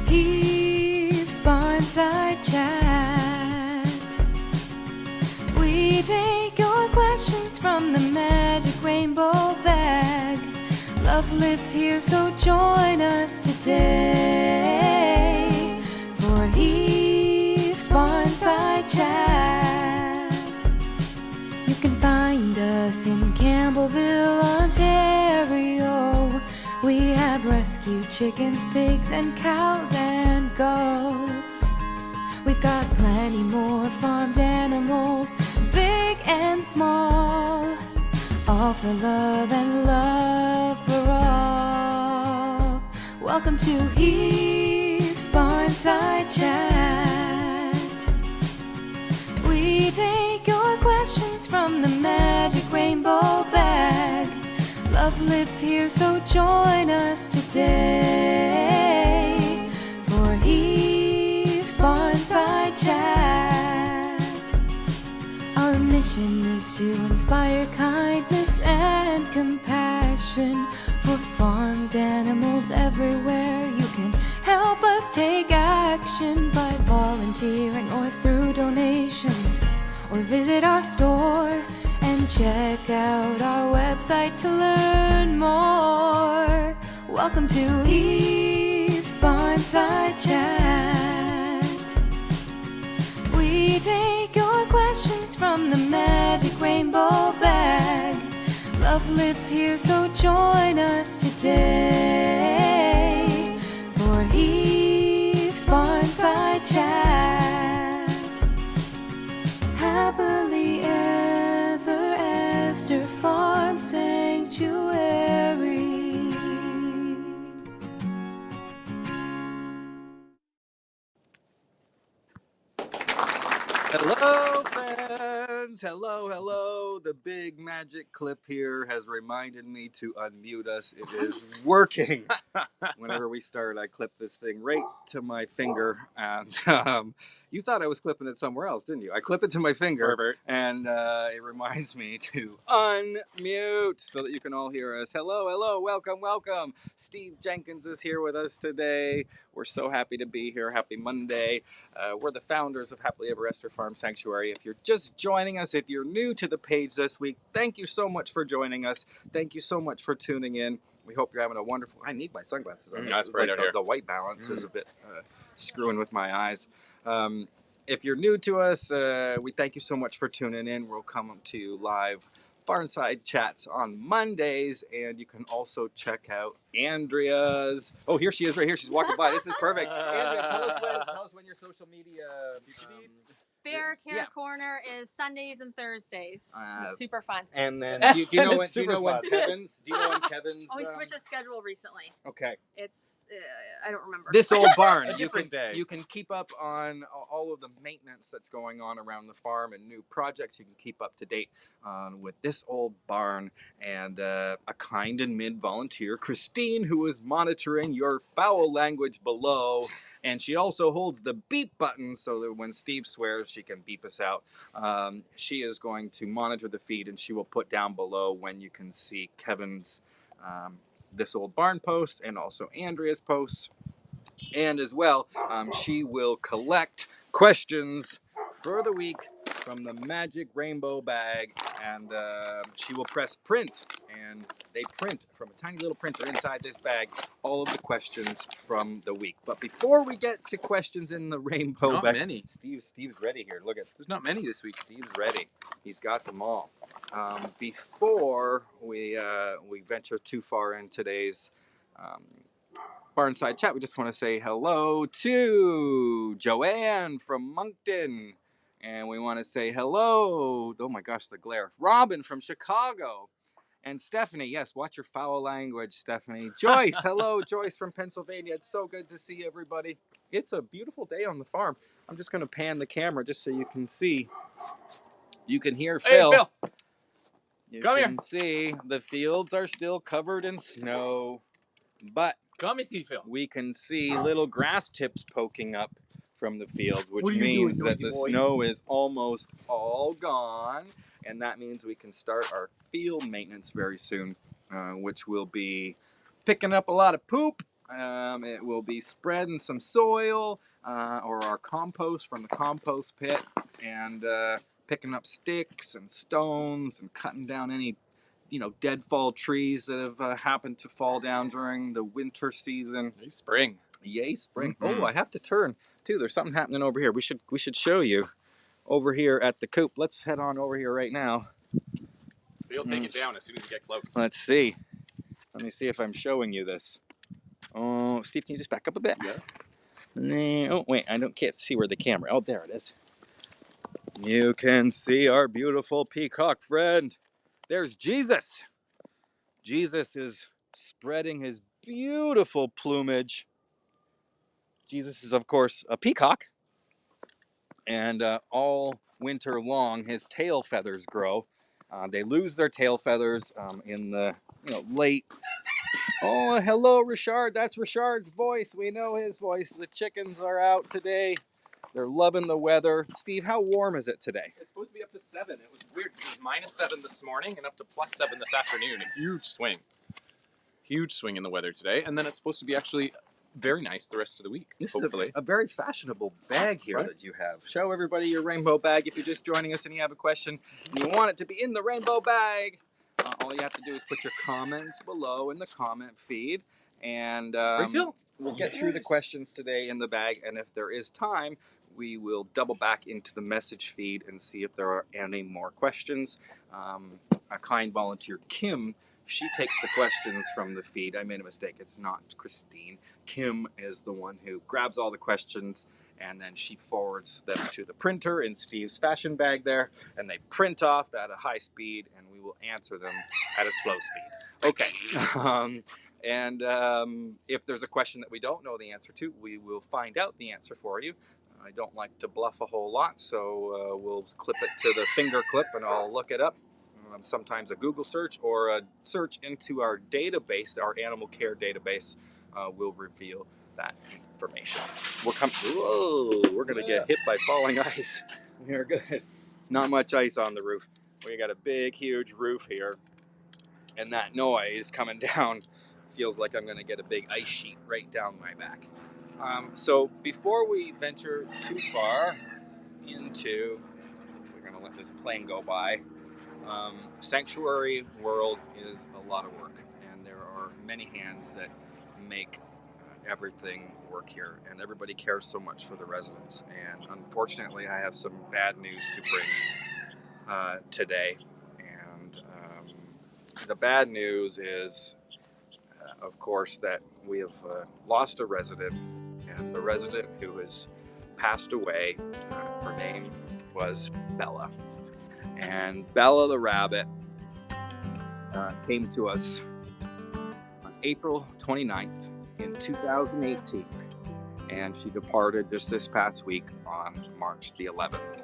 Heaves Barnside Chat. We take your questions from the magic rainbow bag. Love lives here, so join us today for Heaves Barnside Chat. You can find us in Campbellville, Ontario. We have rescued chickens, pigs, and cows and goats. We've got plenty more farmed animals, big and small, all for love and love for all. Welcome to Heaves Barnside Chat. We take your questions from the magic rainbow bag. Love lives here, so join us today for Heaves Barnside Chat. Our mission is to inspire kindness and compassion for farmed animals everywhere. You can help us take action by volunteering or through donations, or visit our store and check out our website to learn more. Welcome to Heaves Barnside Chat. We take your questions from the magic rainbow bag. Love lives here, so join us today for Heaves Barnside Chat. Happily ever after Farm Sanctuary. Hello, friends. Hello. The big magic clip here has reminded me to unmute us. It is working. Whenever we start, I clip this thing right to my finger. And you thought I was clipping it somewhere else, didn't you? I clip it to my finger, Herbert. and it reminds me to unmute so that you can all hear us. Hello. Welcome. Steve Jenkins is here with us today. We're so happy to be here. Happy Monday. We're the founders of Happily Ever After Farm Sanctuary. If you're just joining us, if you're new to the page this week, thank you so much for joining us. Thank you so much for tuning in. We hope you're having a wonderful... I need my sunglasses on. That's right out here. The white balance is a bit screwing with my eyes. If you're new to us, we thank you so much for tuning in. We'll come to you live Barnside Chats on Mondays, and you can also check out Andrea's... Oh, here she is right here. She's walking by. This is perfect. Andrea, tell us when your social media... Bear Care Corner is Sundays and Thursdays. It's super fun. And then, do you know when Kevin's... Oh, we switched the schedule recently. Okay. It's, I don't remember. This old barn. A different day. You can keep up on all of the maintenance that's going on around the farm and new projects. You can keep up to date with this old barn and a kind and mid-volunteer, Christine, who is monitoring your foul language below. And she also holds the beep button so that when Steve swears, she can beep us out. She is going to monitor the feed, and she will put down below when you can see Kevin's This Old Barn post and also Andrea's posts. And as well, she will collect questions for the week from the magic rainbow bag, and she will press print, and they print from a tiny little printer inside this bag all of the questions from the week. But before we get to questions in the rainbow Not bag, many. Steve's ready here. Look at, There's not many this week. Steve's ready. He's got them all. Before we venture too far in today's Barnside Chat, we just want to say hello to Joanne from Moncton. And we want to say hello, oh my gosh, the glare, Robin from Chicago. And Stephanie, yes, watch your foul language, Stephanie. Joyce, hello, Joyce from Pennsylvania. It's so good to see everybody. It's a beautiful day on the farm. I'm just going to pan the camera just so you can see. You can hear Phil. Hey, Phil. You Come can here. see the fields are still covered in snow, but Come and see Phil. we can see little grass tips poking up from the fields, which What are you means doing, that the Yogi boy? snow is almost all gone, and that means we can start our field maintenance very soon, which will be picking up a lot of poop It will be spread in some soil or our compost from the compost pit, and picking up sticks and stones and cutting down any deadfall trees that have happened to fall down during the winter season. Yay, spring. Yay, spring. Mm-hmm. Oh, I have to turn too. There's something happening over here. We should show you over here at the coop. Let's head on over here right now. So you'll take it down as soon as you get close. Let's see. Let me see if I'm showing you this. Oh, Steve, can you just back up a bit? Yeah. Oh, wait, can't see where the camera. Oh, there it is. You can see our beautiful peacock friend. There's Jesus. Jesus is spreading his beautiful plumage. Jesus is, of course, a peacock. And all winter long, his tail feathers grow. They lose their tail feathers in the late. Oh, hello, Richard. That's Richard's voice. We know his voice. The chickens are out today. They're loving the weather. Steve, how warm is it today? It's supposed to be up to 7. It was weird. It was -7 this morning and up to +7 this afternoon. A huge swing. Huge swing in the weather today. And then it's supposed to be actually very nice the rest of the week. This hopefully. is a very fashionable bag here that you have. Show everybody your rainbow bag if you're just joining us and you have a question and you want it to be in the rainbow bag. All you have to do is put your comments below in the comment feed, and we'll get through the questions today in the bag, and if there is time, we will double back into the message feed and see if there are any more questions. A kind volunteer, Kim, she takes the questions from the feed. I made a mistake. It's not Christine. Kim is the one who grabs all the questions, and then she forwards them to the printer in Steve's fashion bag there, and they print off at a high speed, and we will answer them at a slow speed. Okay. If there's a question that we don't know the answer to, we will find out the answer for you. I don't like to bluff a whole lot, so we'll clip it to the finger clip, and I'll look it up. Sometimes a Google search or a search into our database, our animal care database, will reveal that information. We're going to get hit by falling ice. We're good. Not much ice on the roof. We got a big, huge roof here, and that noise coming down feels like I'm going to get a big ice sheet right down my back. So before we venture too far into, we're going to let this plane go by. Sanctuary world is a lot of work, and there are many hands that make everything work here, and everybody cares so much for the residents. And unfortunately, I have some bad news to bring today. And the bad news is, of course, that we have lost a resident, and the resident who has passed away, her name was Bella. And Bella the rabbit came to us on April 29th in 2018, and she departed just this past week on March the 11th.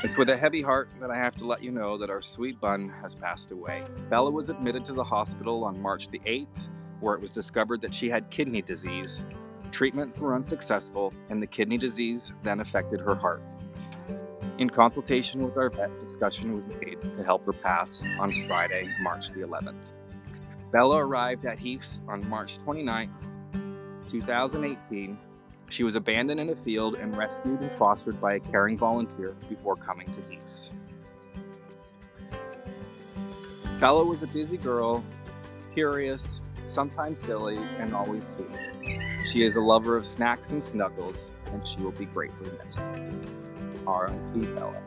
It's with a heavy heart that I have to let you know that our sweet bun has passed away. Bella was admitted to the hospital on March the 8th, where it was discovered that she had kidney disease. Treatments were unsuccessful, and the kidney disease then affected her heart. In consultation with our vet, discussion was made to help her pass on Friday, March the 11th. Bella arrived at Heath's on March 29th, 2018. She was abandoned in a field and rescued and fostered by a caring volunteer before coming to Heath's. Bella was a busy girl, curious, sometimes silly, and always sweet. She is a lover of snacks and snuggles, and she will be greatly missed. R.I.P. Bella.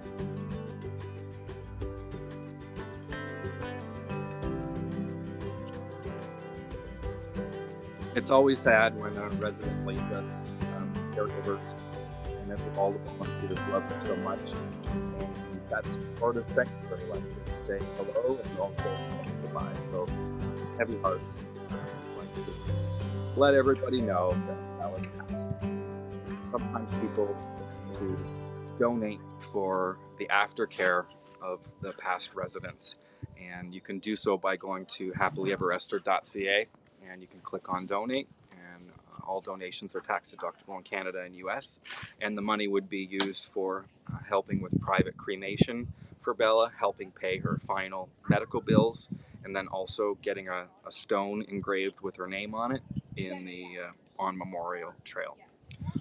It's always sad when a resident leaves us. Caregivers and all the volunteers love her so much. And that's part of sanctuary life, to say hello and also say goodbye. So, heavy hearts. Like to let everybody know that Bella's passed. Sometimes people to donate for the aftercare of the past residents, and you can do so by going to happilyeverester.ca, and you can click on donate, and all donations are tax deductible in Canada and US, and the money would be used for helping with private cremation for Bella, helping pay her final medical bills, and then also getting a stone engraved with her name on it in the on Memorial Trail.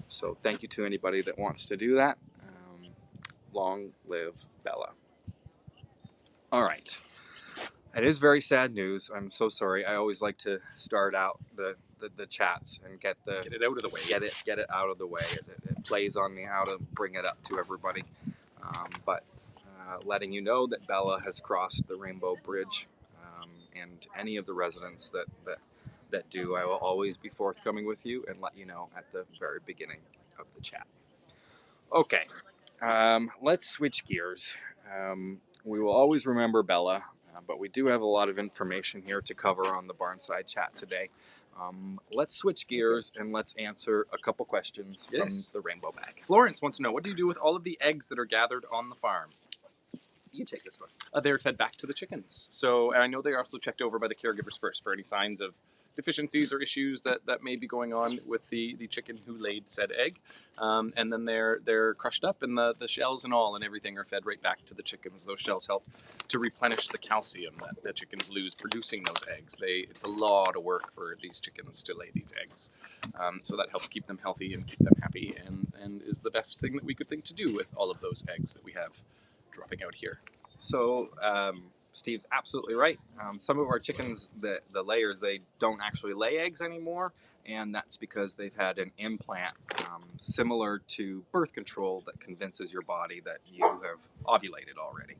So thank you to anybody that wants to do that. Long live Bella. All right. It is very sad news. I'm so sorry. I always like to start out the chats and get it out of the way. Get it out of the way. It plays on me how to bring it up to everybody. But letting you know that Bella has crossed the Rainbow Bridge, and any of the residents that do, I will always be forthcoming with you and let you know at the very beginning of the chat. Okay, let's switch gears. We will always remember Bella, but we do have a lot of information here to cover on the Barnside chat today. Let's switch gears and let's answer a couple questions from the Rainbow Bag. Florence wants to know, what do you do with all of the eggs that are gathered on the farm? You take this one. They're fed back to the chickens. So I know they're also checked over by the caregivers first for any signs of deficiencies or issues that may be going on with the chicken who laid said egg. And then they're crushed up, and the shells and all and everything are fed right back to the chickens. Those shells help to replenish the calcium that the chickens lose producing those eggs. It's a lot of work for these chickens to lay these eggs. So that helps keep them healthy and keep them happy, and is the best thing that we could think to do with all of those eggs that we have dropping out here. So Steve's absolutely right. Some of our chickens, the layers, they don't actually lay eggs anymore, and that's because they've had an implant similar to birth control that convinces your body that you have ovulated already.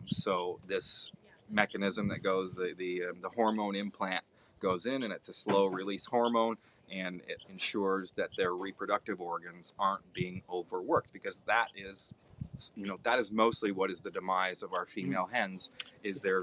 So this mechanism that goes, the hormone implant goes in, and it's a slow release hormone, and it ensures that their reproductive organs aren't being overworked, because that is mostly what is the demise of our female hens, is their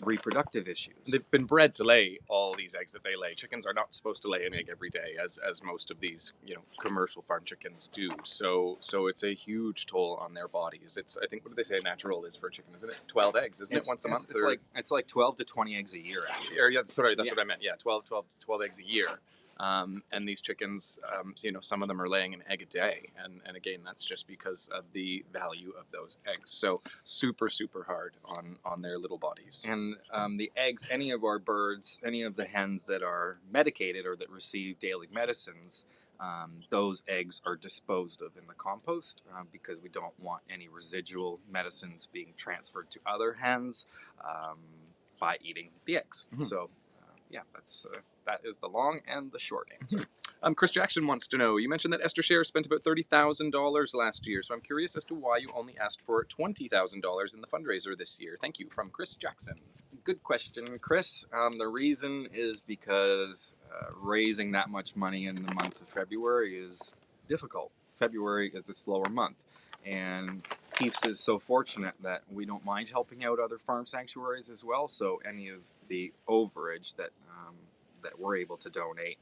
reproductive issues. They've been bred to lay all these eggs that they lay. Chickens are not supposed to lay an egg every day, as most of these commercial farm chickens do. So it's a huge toll on their bodies. It's, I think, what do they say natural is for a chicken? Isn't it 12 eggs? Isn't it once a month? It's like 12 to 20 eggs a year, actually. Or, yeah, sorry, that's what I meant. Yeah, 12 eggs a year. And these chickens, some of them are laying an egg a day. And again, that's just because of the value of those eggs. So super, super hard on their little bodies. And the eggs, any of our birds, any of the hens that are medicated or that receive daily medicines, those eggs are disposed of in the compost, because we don't want any residual medicines being transferred to other hens by eating the eggs. Mm-hmm. So, that is the long and the short answer. Chris Jackson wants to know, you mentioned that Esther Share spent about $30,000 last year, so I'm curious as to why you only asked for $20,000 in the fundraiser this year. Thank you, from Chris Jackson. Good question, Chris. The reason is because raising that much money in the month of February is difficult. February is a slower month, and Keefs is so fortunate that we don't mind helping out other farm sanctuaries as well, so any of the overage that we're able to donate,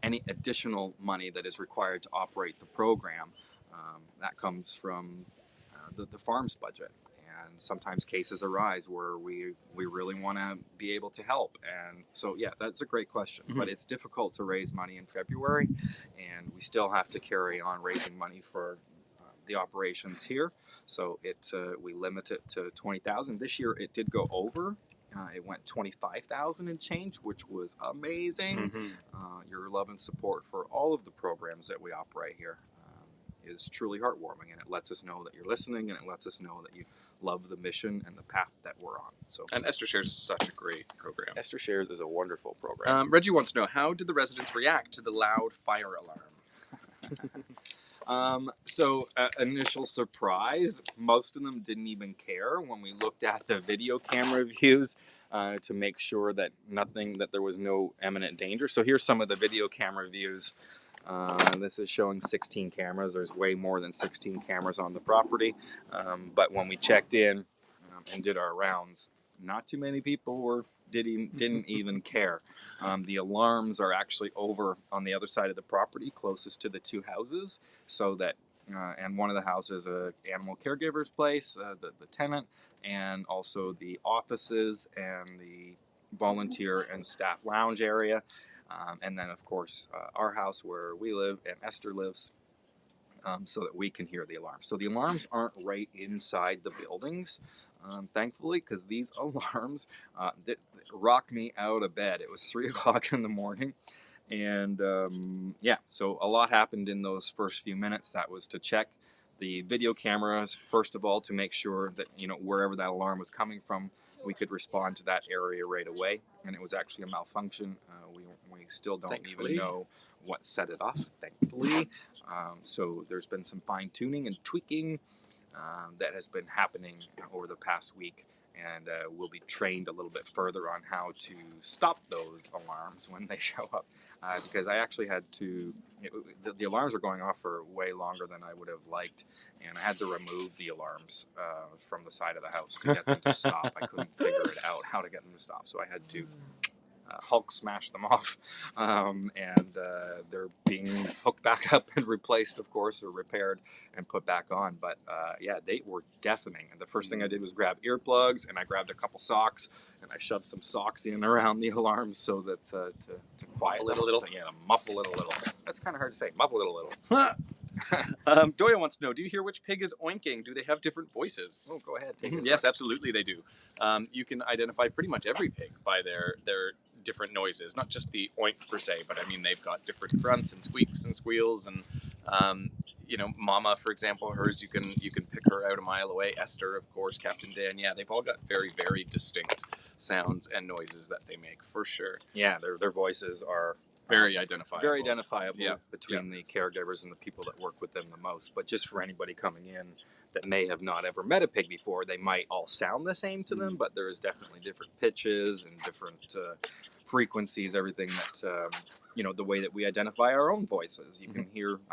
any additional money that is required to operate the program, that comes from the farm's budget. And sometimes cases arise where we really want to be able to help. And so, yeah, that's a great question. Mm-hmm. But it's difficult to raise money in February, and we still have to carry on raising money for the operations here. So we limit it to $20,000. This year it did go over. It went $25,000 and change, which was amazing. Mm-hmm. Your love and support for all of the programs that we operate here is truly heartwarming, and it lets us know that you're listening, and it lets us know that you love the mission and the path that we're on. So, and Esther Shares is such a great program. Esther Shares is a wonderful program. Reggie wants to know, how did the residents react to the loud fire alarm? Initial surprise, most of them didn't even care when we looked at the video camera views to make sure that there was no imminent danger. So here's some of the video camera views. This is showing 16 cameras. There's way more than 16 cameras on the property. But when we checked in and did our rounds, not too many people didn't even care. The alarms are actually over on the other side of the property, closest to the two houses, so that and one of the houses a animal caregiver's place, the tenant, and also the offices and the volunteer and staff lounge area, and then of course our house where we live and Esther lives. So that we can hear the alarms. So the alarms aren't right inside the buildings. thankfully, because these alarms rocked me out of bed. It was 3 o'clock in the morning. And yeah, so a lot happened in those first few minutes. That was to check the video cameras, first of all, to make sure that, wherever that alarm was coming from, we could respond to that area right away. And it was actually a malfunction. We still don't Thankfully. even know what set it off, thankfully. So there's been some fine tuning and tweaking that has been happening over the past week. And we'll be trained a little bit further on how to stop those alarms when they show up. Because I actually had to, the alarms were going off for way longer than I would have liked, and I had to remove the alarms from the side of the house to get them to stop. I couldn't figure it out how to get them to stop, so I had to Hulk smash them off, and they're being hooked back up and replaced, of course, or repaired and put back on. But yeah, they were deafening. And the first thing I did was grab earplugs, and I grabbed a couple socks, and I shoved some socks in around the alarms so that to quiet Muffle it a little. So, yeah, to muffle it a little. That's kind of hard to say. Muffle it a little. Doya wants to know, do you hear which pig is oinking? Do they have different voices? Oh, go ahead. Take it. Yes, absolutely they do. You can identify pretty much every pig by their different noises, not just the oink per se, but I mean they've got different grunts and squeaks and squeals, and Mama, for example, hers you can pick her out a mile away. Esther, of course, Captain Dan, yeah, they've all got very, very distinct sounds and noises that they make, for sure. Yeah, their voices are very identifiable. Very identifiable Yeah. between the caregivers and the people that work with them the most. But just for anybody coming in that may have not ever met a pig before, they might all sound the same to them, but there is definitely different pitches and different frequencies, everything that, the way that we identify our own voices. I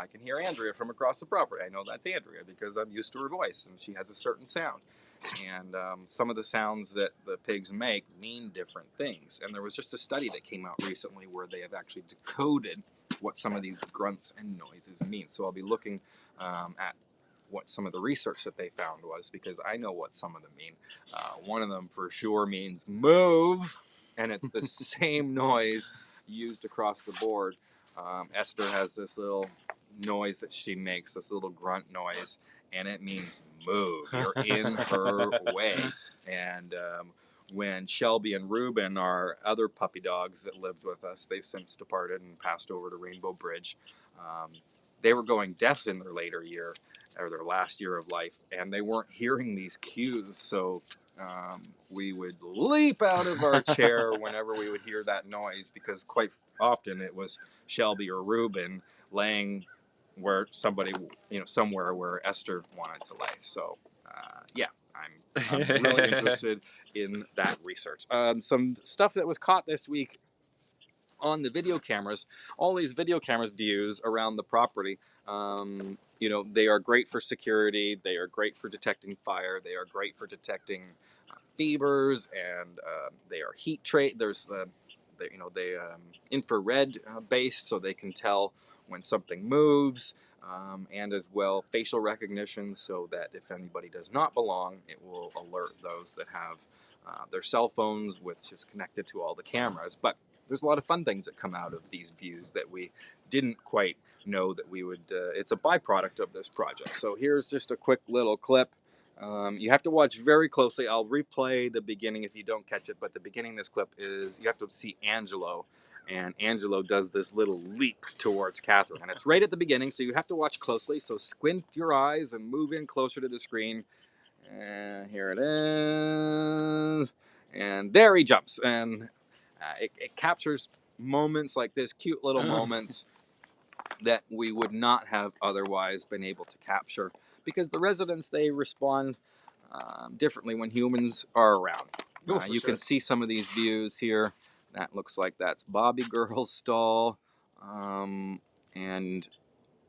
can hear Andrea from across the property. I know that's Andrea because I'm used to her voice, and she has a certain sound. And some of the sounds that the pigs make mean different things. And there was just a study that came out recently where they have actually decoded what some of these grunts and noises mean. So I'll be looking at what some of the research that they found was, because I know what some of them mean. One of them for sure means move, and it's the same noise used across the board. Esther has this little noise that she makes, this little grunt noise, and it means move. You're in her way. And when Shelby and Reuben, our other puppy dogs that lived with us, they've since departed and passed over to Rainbow Bridge. They were going deaf in their later year, or their last year of life, and they weren't hearing these cues. So we would leap out of our chair whenever we would hear that noise, because quite often it was Shelby or Reuben laying where somebody, somewhere where Esther wanted to lay. So, yeah, I'm really interested in that research. Some stuff that was caught this week on the video cameras, all these video cameras views around the property, they are great for security. They are great for detecting fire. They are great for detecting fevers, and they are heat there's infrared based, so they can tell when something moves, and as well facial recognition, so that if anybody does not belong, it will alert those that have their cell phones, which is connected to all the cameras. But there's a lot of fun things that come out of these views that we didn't quite know that we would. It's a byproduct of this project. So here's just a quick little clip. You have to watch very closely. I'll replay the beginning if you don't catch it, but the beginning of this clip is, you have to see Angelo, and Angelo does this little leap towards Catherine, and it's right at the beginning, so you have to watch closely. So squint your eyes and move in closer to the screen. And here it is, and there he jumps, and it captures moments like this, cute little moments that we would not have otherwise been able to capture, because the residents, they respond differently when humans are around. You can see some of these views here. That looks like that's Bobby Girl's stall, and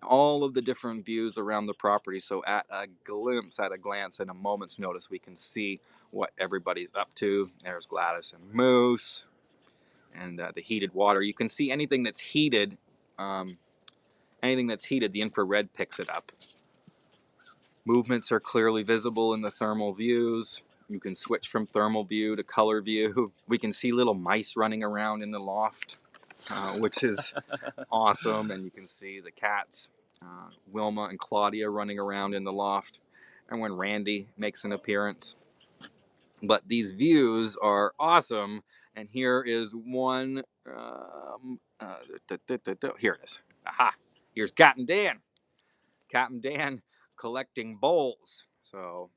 all of the different views around the property. So at a glance, and a moment's notice, we can see what everybody's up to. There's Gladys and Moose, and the heated water. You can see anything that's heated. The infrared picks it up. Movements are clearly visible in the thermal views. You can switch from thermal view to color view. We can see little mice running around in the loft, which is awesome. And you can see the cats, Wilma and Claudia, running around in the loft. And when Randy makes an appearance, But these views are awesome. And here is one. Here it is. Aha! Here's Captain Dan. Captain Dan collecting bowls. So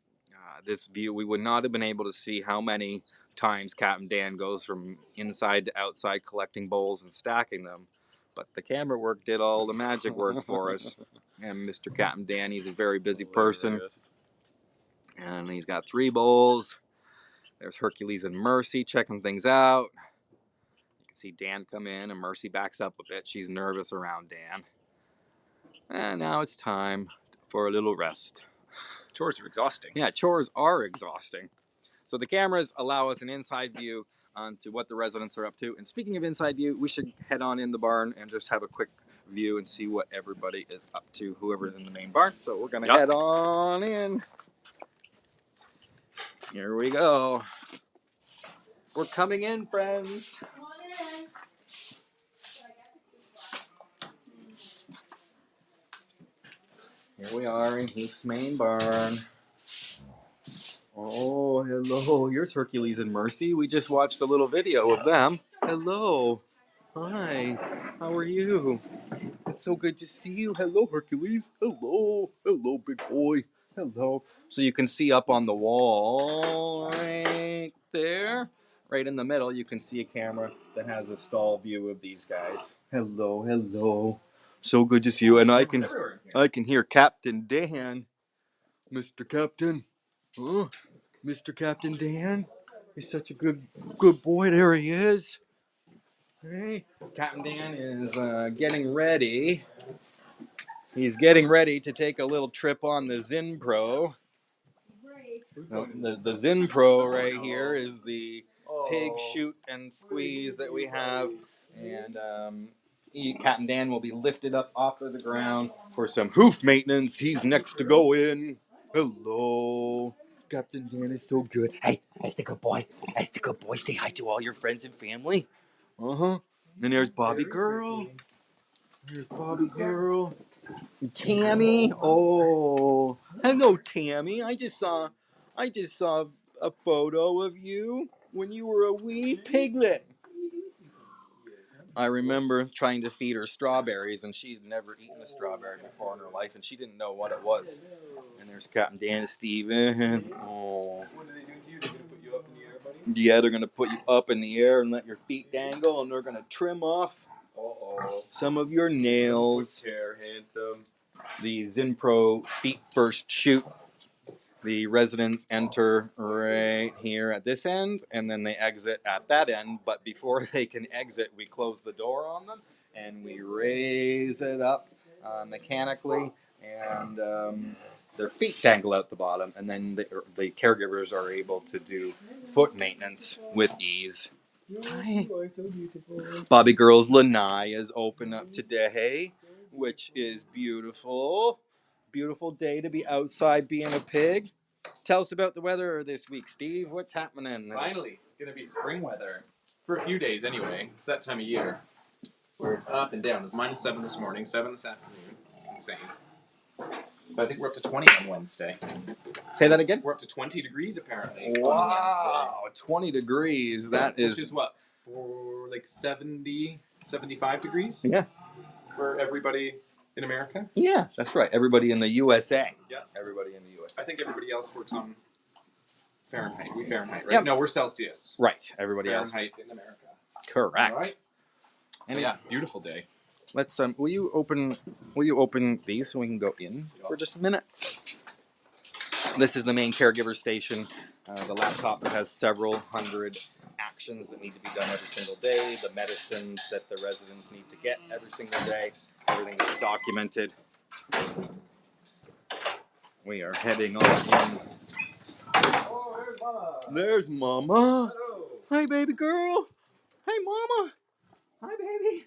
this view, we would not have been able to see how many times Captain Dan goes from inside to outside collecting bowls and stacking them. But the camera work did all the magic work for us. And Mr. Captain Dan, he's a very busy person. And he's got 3 bowls. There's Hercules and Mercy checking things out. You can see Dan come in and Mercy backs up a bit. She's nervous around Dan. And now it's time for a little rest. Chores are exhausting. Yeah, chores are exhausting. So the cameras allow us an inside view onto what the residents are up to. And speaking of inside view, we should head on in the barn and just have a quick view and see what everybody is up to, whoever's in the main barn. So we're going to head on in. Here we go. We're coming in, friends. Come on in. Here we are in Heath's main barn. Oh, hello. Here's Hercules and Mercy. We just watched a little video of them. Hello. Hi. How are you? It's so good to see you. Hello, Hercules. Hello. Hello, big boy. Hello. So you can see up on the wall right there, right in the middle, you can see a camera that has a stall view of these guys. Hello, hello. So good to see you. And I can hear Captain Dan. Mr. Captain. Oh, Mr. Captain Dan. He's such a good boy. There he is. Hey, Captain Dan is getting ready. He's getting ready to take a little trip on the Zin Pro. So the Zin Pro right here is the pig shoot and squeeze that we have. And Captain Dan will be lifted up off of the ground for some hoof maintenance. He's next to go in. Hello. Captain Dan is so good. Hey, that's the good boy. That's the good boy. Say hi to all your friends and family. Uh-huh. And there's Bobby Girl. There's Bobby Girl. And Tammy. Oh, hello, Tammy. I just saw a photo of you when you were a wee piglet. I remember trying to feed her strawberries, and she'd never eaten a strawberry before in her life, and she didn't know what it was. And there's Captain Dan and Steven. Oh. What do they do to you? They're going to put you up in the air, buddy? Yeah, they're going to put you up in the air and let your feet dangle, and they're going to trim off some of your nails. Hair, handsome. The Zin Pro feet first shoot. The residents enter right here at this end, and then they exit at that end. But before they can exit, we close the door on them, and we raise it up mechanically, and their feet dangle out the bottom, and then the caregivers are able to do foot maintenance with ease. Hi. Bobby Girl's lanai is open up today, which is beautiful. Beautiful day to be outside being a pig. Tell us about the weather this week, Steve. What's happening? Finally, it's going to be spring weather. For a few days anyway. It's that time of year where it's up and down. It was -7 this morning, 7 this afternoon. It's insane. But I think we're up to 20 on Wednesday. Say that again? We're up to 20 degrees apparently. Wow, 20 degrees. That Which is what? For like 70, 75 degrees? Yeah. For everybody in America? Yeah, that's right. Everybody in the USA. Yeah. Everybody in the USA. I think everybody else works on Fahrenheit. We Fahrenheit, right? Yep. No, we're Celsius. Right. Everybody else. Fahrenheit in America. Correct. All right. So yeah, beautiful day. Let's will you open these so we can go in for just a minute? This is the main caregiver station. The laptop has several hundred actions that need to be done every single day, the medicines that the residents need to get every single day. Everything is documented. We are heading on in. There's Mama. Hello. Hi, baby girl. Hi, Mama. Hi, baby.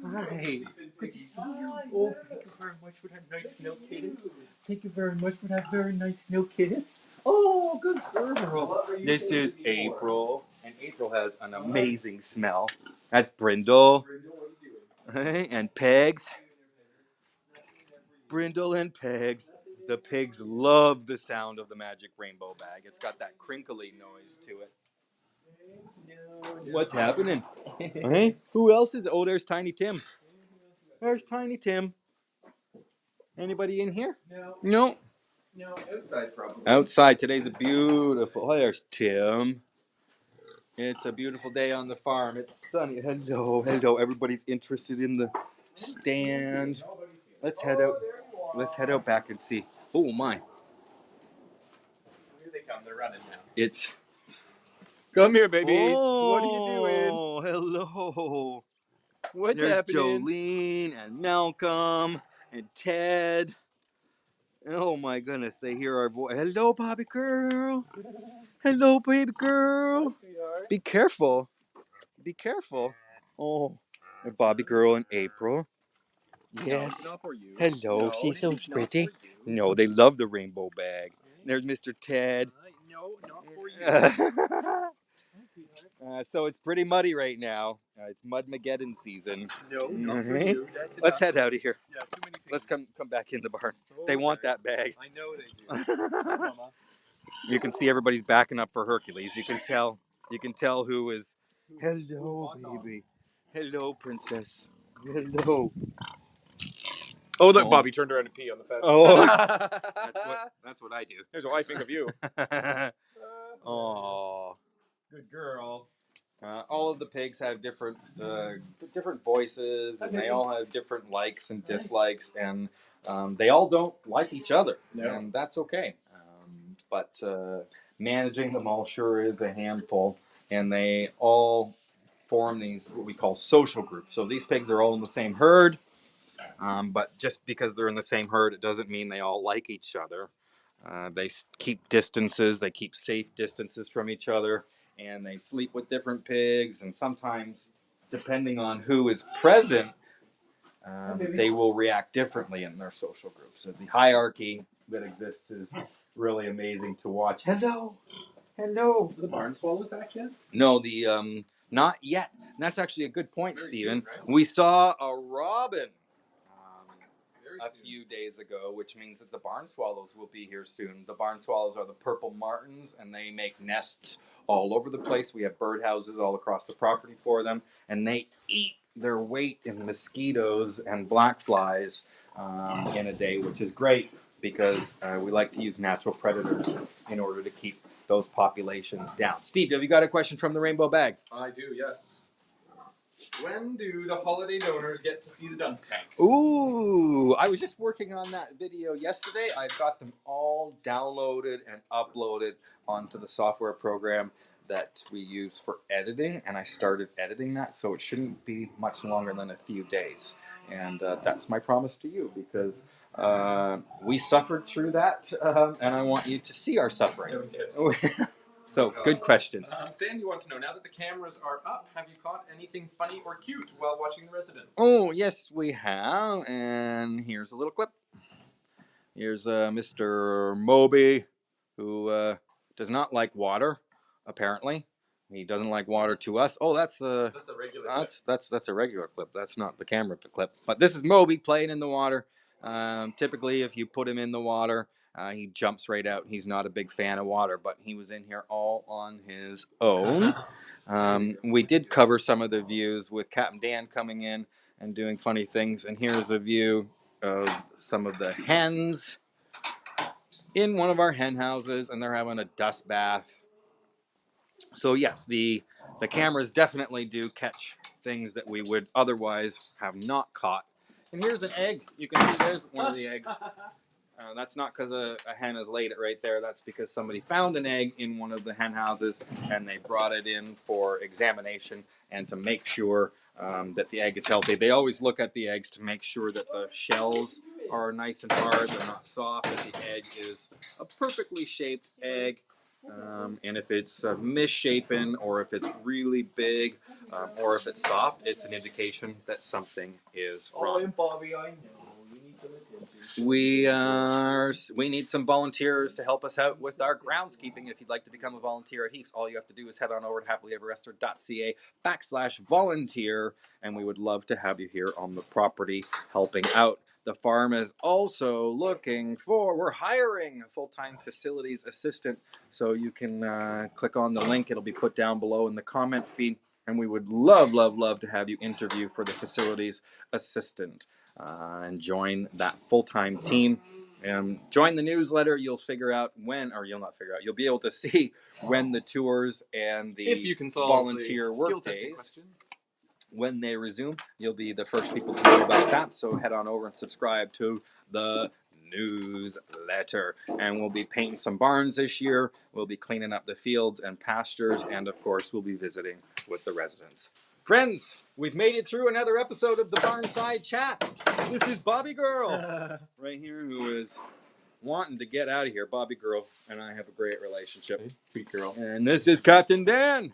Hi. Good to see you. Oh, thank you very much for that nice milk kiss. Thank you very much for that very nice milk kiss. Oh, good girl. This is April, and April has an amazing smell. That's Brindle. Hey, and Pegs. Brindle and Pegs. The pigs love the sound of the magic rainbow bag. It's got that crinkly noise to it. What's happening? Hey, who else is? Oh, there's Tiny Tim. There's Tiny Tim. Anybody in here? No. No, outside probably. Outside. Today's a beautiful. Oh, there's Tim. It's a beautiful day on the farm. It's sunny. Hello, hello. Everybody's interested in the stand. Let's head out. Let's head out back and see. Oh my! Here they come. They're running now. It's. Come here, babies. Oh, what are you doing? Oh, hello. What's There's happening? Jolene and Malcolm and Ted. Oh my goodness, they hear our voice. Hello, Bobby girl. Hello, baby girl. Be careful. Be careful. Oh, and Bobby girl and April. Yes. No, not for you. Hello, No, she's so this is not pretty. for you. No, they love the rainbow bag. There's Mr. Ted. No, not for you. So it's pretty muddy right now. It's Mudmageddon season. No, not for Mhm. you. That's Let's enough. head out of here. Yeah, too many Let's things. come back in the barn. Oh, They want okay. that bag. I know they do. Mama. You can see everybody's backing up for Hercules. You can tell who is. Hello, baby. Hello, princess. Hello. Oh, look, Oh. Bobby turned around to pee on the fence. Oh. That's what I do. Here's what I think of you. Oh. Good girl. All of the pigs have different voices, and they all have different likes and dislikes, and they all don't like each other, and that's okay. But managing them all sure is a handful, and they all form these what we call social groups. So these pigs are all in the same herd, but just because they're in the same herd, it doesn't mean they all like each other. They keep distances, they keep safe distances from each other, and they sleep with different pigs, and sometimes, depending on who is present, they will react differently in their social groups. So the hierarchy that exists is really amazing to watch. Hello! Hello! Are the barn swallows back yet? No, the not yet. And that's actually a good point, Stephen. We saw a robin a few days ago, which means that the barn swallows will be here soon. The barn swallows are the purple martins, and they make nests all over the place. We have birdhouses all across the property for them, and they eat their weight in mosquitoes and black flies in a day, which is great because we like to use natural predators in order to keep those populations down. Steve, have you got a question from the rainbow bag? I do, yes. When do the holiday donors get to see the dunk tank? Ooh, I was just working on that video yesterday. I've got them all downloaded and uploaded onto the software program that we use for editing, and I started editing that, so it shouldn't be much longer than a few days. And that's my promise to you, because we suffered through that, and I want you to see our suffering. No, it is. So, good question. Sandy wants to know, now that the cameras are up, have you caught anything funny or cute while watching The Residents? Oh, yes, we have, and here's a little clip. Here's Mr. Moby, who does not like water, apparently. He doesn't like water to us. Oh, that's a regular clip. That's a regular clip. That's not the camera clip. But this is Moby playing in the water. Typically, if you put him in the water, he jumps right out. He's not a big fan of water, but he was in here all on his own. We did cover some of the views with Captain Dan coming in and doing funny things. And here's a view of some of the hens in one of our hen houses, and they're having a dust bath. So yes, the cameras definitely do catch things that we would otherwise have not caught. And here's an egg. You can see there's one of the eggs. That's not because a hen has laid it right there. That's because somebody found an egg in one of the hen houses, and they brought it in for examination and to make sure that the egg is healthy. They always look at the eggs to make sure that the shells are nice and hard, they're not soft, that the egg is a perfectly shaped egg. And if it's misshapen, or if it's really big, or if it's soft, it's an indication that something is wrong. Bobby, I know. You need some attention. We need some volunteers to help us out with our groundskeeping. If you'd like to become a volunteer at Heath's, all you have to do is head on over to happilyeverester.ca/volunteer, and we would love to have you here on the property helping out. The farm is also we're hiring a full-time facilities assistant. So you can click on the link. It'll be put down below in the comment feed. And we would love to have you interview for the facilities assistant and join that full-time team. Join the newsletter. You'll be able to see when the tours and the if you can solve volunteer the work skill testing days, question. when they resume. You'll be the first people to know about that. So head on over and subscribe to the newsletter. And we'll be painting some barns this year. We'll be cleaning up the fields and pastures. And of course, we'll be visiting with the residents. Friends, we've made it through another episode of the Barnside Chat. This is Bobby Girl right here, who is wanting to get out of here. Bobby Girl and I have a great relationship. Sweet girl. And this is Captain Dan,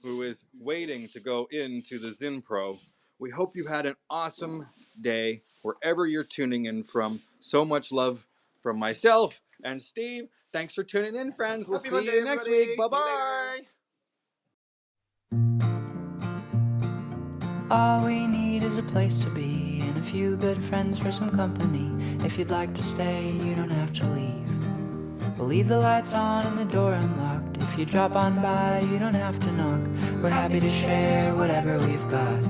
who is waiting to go into the Zinpro. We hope you had an awesome day wherever you're tuning in from. So much love from myself and Steve. Thanks for tuning in, friends. We'll Happy see Monday, you next everybody. week. Bye-bye. All we need is a place to be and a few good friends for some company. If you'd like to stay, you don't have to leave. We'll leave the lights on and the door unlocked. If you drop on by, you don't have to knock. We're happy to share whatever we've got.